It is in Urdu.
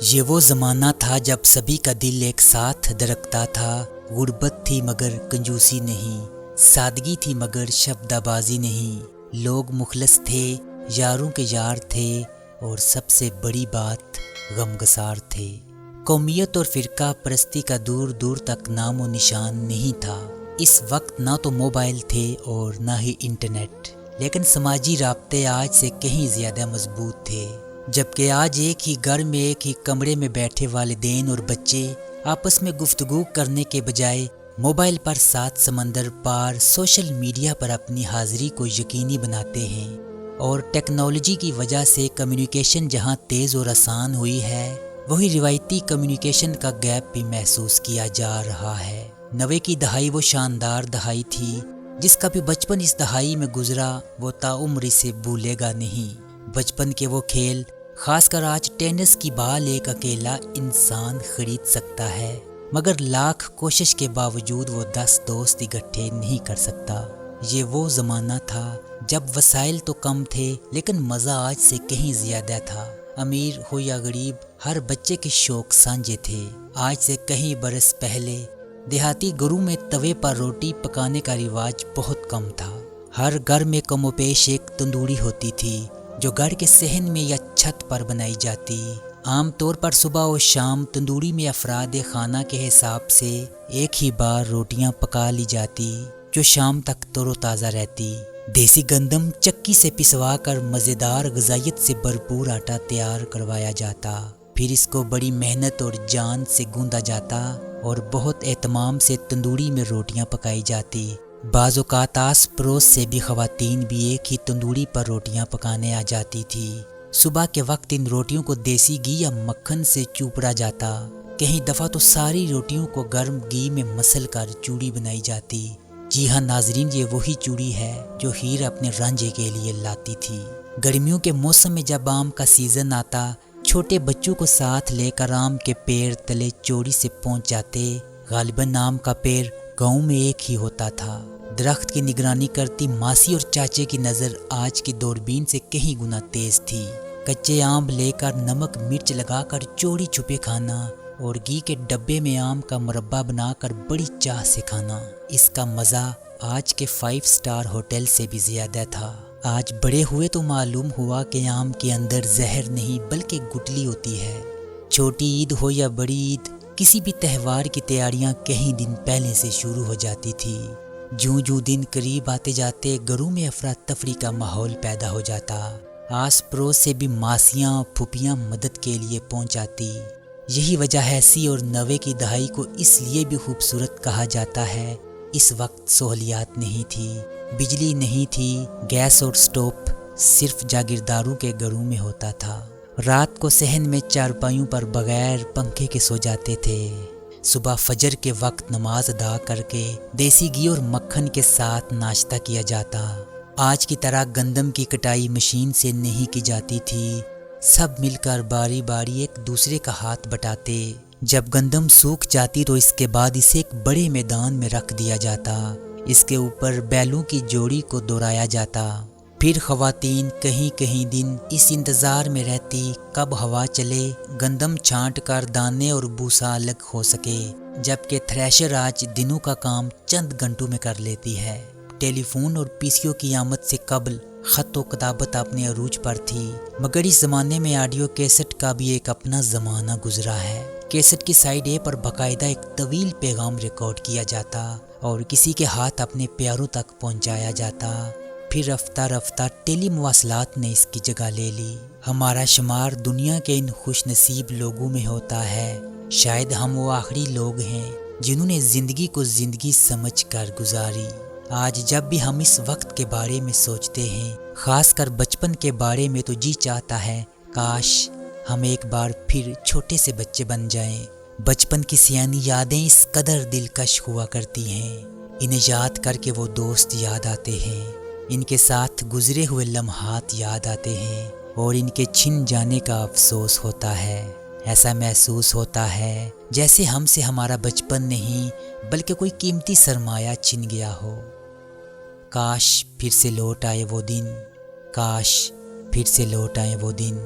یہ وہ زمانہ تھا جب سبھی کا دل ایک ساتھ دھڑکتا تھا۔ غربت تھی مگر کنجوسی نہیں، سادگی تھی مگر شبدہ بازی نہیں۔ لوگ مخلص تھے، یاروں کے یار تھے، اور سب سے بڑی بات غمگسار تھے۔ قومیت اور فرقہ پرستی کا دور دور تک نام و نشان نہیں تھا۔ اس وقت نہ تو موبائل تھے اور نہ ہی انٹرنیٹ، لیکن سماجی رابطے آج سے کہیں زیادہ مضبوط تھے۔ جبکہ آج ایک ہی گھر میں ایک ہی کمرے میں بیٹھے والدین اور بچے آپس میں گفتگو کرنے کے بجائے موبائل پر سات سمندر پار سوشل میڈیا پر اپنی حاضری کو یقینی بناتے ہیں، اور ٹیکنالوجی کی وجہ سے کمیونیکیشن جہاں تیز اور آسان ہوئی ہے، وہی روایتی کمیونیکیشن کا گیپ بھی محسوس کیا جا رہا ہے۔ 90 کی دہائی وہ شاندار دہائی تھی، جس کا بھی بچپن اس دہائی میں گزرا وہ تاعمر اسے بھولے گا نہیں۔ بچپن کے وہ کھیل، خاص کر آج ٹینس کی بال ایک اکیلا انسان خرید سکتا ہے، مگر لاکھ کوشش کے باوجود وہ 10 دوست اکٹھے نہیں کر سکتا۔ یہ وہ زمانہ تھا جب وسائل تو کم تھے، لیکن مزہ آج سے کہیں زیادہ تھا۔ امیر ہو یا غریب، ہر بچے کے شوق سانجے تھے۔ آج سے کئی برس پہلے دیہاتی گھروں میں توے پر روٹی پکانے کا رواج بہت کم تھا۔ ہر گھر میں کم و بیش ایک تندوری ہوتی تھی، جو گھر کے صحن میں یا چھت پر بنائی جاتی۔ عام طور پر صبح و شام تندوری میں افراد خانہ کے حساب سے ایک ہی بار روٹیاں پکا لی جاتی، جو شام تک تر و تازہ رہتی۔ دیسی گندم چکی سے پسوا کر مزیدار غذائیت سے بھرپور آٹا تیار کروایا جاتا، پھر اس کو بڑی محنت اور جان سے گوندا جاتا اور بہت اہتمام سے تندوری میں روٹیاں پکائی جاتی۔ بعض اوقات آس پڑوس سے بھی خواتین بھی ایک ہی تندوری پر روٹیاں پکانے آ جاتی تھی۔ صبح کے وقت ان روٹیوں کو دیسی گھی یا مکھن سے چوپڑا جاتا، کہیں دفعہ تو ساری روٹیوں کو گرم گھی میں مسل کر چوڑی بنائی جاتی۔ جی ہاں ناظرین، یہ وہی چوڑی ہے جو ہیر اپنے رانجھے کے لیے لاتی تھی۔ گرمیوں کے موسم میں جب آم کا سیزن آتا، چھوٹے بچوں کو ساتھ لے کر آم کے پیڑ تلے چوری سے پہنچ جاتے۔ غالباً آم کا پیڑ گاؤں میں ایک ہی ہوتا تھا۔ درخت کی نگرانی کرتی ماسی اور چاچے کی نظر آج کی دوربین سے کہیں گنا تیز تھی۔ کچے آم لے کر نمک مرچ لگا کر چوری چھپے کھانا، اور گھی کے ڈبے میں آم کا مربع بنا کر بڑی چاہ سے کھانا، اس کا مزہ آج کے 5 اسٹار ہوٹل سے بھی زیادہ تھا۔ آج بڑے ہوئے تو معلوم ہوا کہ آم کے اندر زہر نہیں بلکہ گٹلی ہوتی ہے۔ چھوٹی عید ہو یا بڑی عید، کسی بھی تہوار کی تیاریاں کئی دن پہلے سے شروع ہو جاتی تھی۔ جوں جوں دن قریب آتے جاتے گھروں میں افراتفری کا ماحول پیدا ہو جاتا۔ آس پڑوس سے بھی ماسیاں پھوپھیاں مدد کے لیے پہنچ جاتی۔ یہی وجہ ہے 80 اور 90 کی دہائی کو اس لیے بھی خوبصورت کہا جاتا ہے۔ اس وقت سہولیات نہیں تھی، بجلی نہیں تھی، گیس اور سٹوپ صرف جاگیرداروں کے گھروں میں ہوتا تھا۔ رات کو صحن میں چارپائیوں پر بغیر پنکھے کے سو جاتے تھے۔ صبح فجر کے وقت نماز ادا کر کے دیسی گھی اور مکھن کے ساتھ ناشتہ کیا جاتا۔ آج کی طرح گندم کی کٹائی مشین سے نہیں کی جاتی تھی، سب مل کر باری باری ایک دوسرے کا ہاتھ بٹاتے۔ جب گندم سوکھ جاتی تو اس کے بعد اسے ایک بڑے میدان میں رکھ دیا جاتا، اس کے اوپر بیلوں کی جوڑی کو دوہرایا جاتا۔ پھر خواتین کہیں کہیں دن اس انتظار میں رہتی کب ہوا چلے، گندم چھانٹ کر دانے اور بھوسا الگ ہو سکے، جبکہ تھریشر آج دنوں کا کام چند گھنٹوں میں کر لیتی ہے۔ ٹیلی فون اور پی سی او کی آمد سے قبل خط و کتابت اپنے عروج پر تھی، مگر اس زمانے میں آڈیو کیسٹ کا بھی ایک اپنا زمانہ گزرا ہے۔ کیسٹ کی سائیڈ اے پر باقاعدہ ایک طویل پیغام ریکارڈ کیا جاتا اور کسی کے ہاتھ اپنے پیاروں تک پہنچایا جاتا۔ پھر رفتہ رفتہ ٹیلی مواصلات نے اس کی جگہ لے لی۔ ہمارا شمار دنیا کے ان خوش نصیب لوگوں میں ہوتا ہے۔ شاید ہم وہ آخری لوگ ہیں جنہوں نے زندگی کو زندگی سمجھ کر گزاری۔ آج جب بھی ہم اس وقت کے بارے میں سوچتے ہیں، خاص کر بچپن کے بارے میں، تو جی چاہتا ہے کاش ہم ایک بار پھر چھوٹے سے بچے بن جائیں۔ بچپن کی سیانی یادیں اس قدر دلکش ہوا کرتی ہیں، انہیں یاد کر کے وہ دوست یاد آتے ہیں، ان کے ساتھ گزرے ہوئے لمحات یاد آتے ہیں، اور ان کے چھن جانے کا افسوس ہوتا ہے۔ ایسا محسوس ہوتا ہے جیسے ہم سے ہمارا بچپن نہیں بلکہ کوئی قیمتی سرمایہ چھن گیا ہو۔ کاش پھر سے لوٹ آئے وہ دن، کاش پھر سے لوٹ آئے وہ دن۔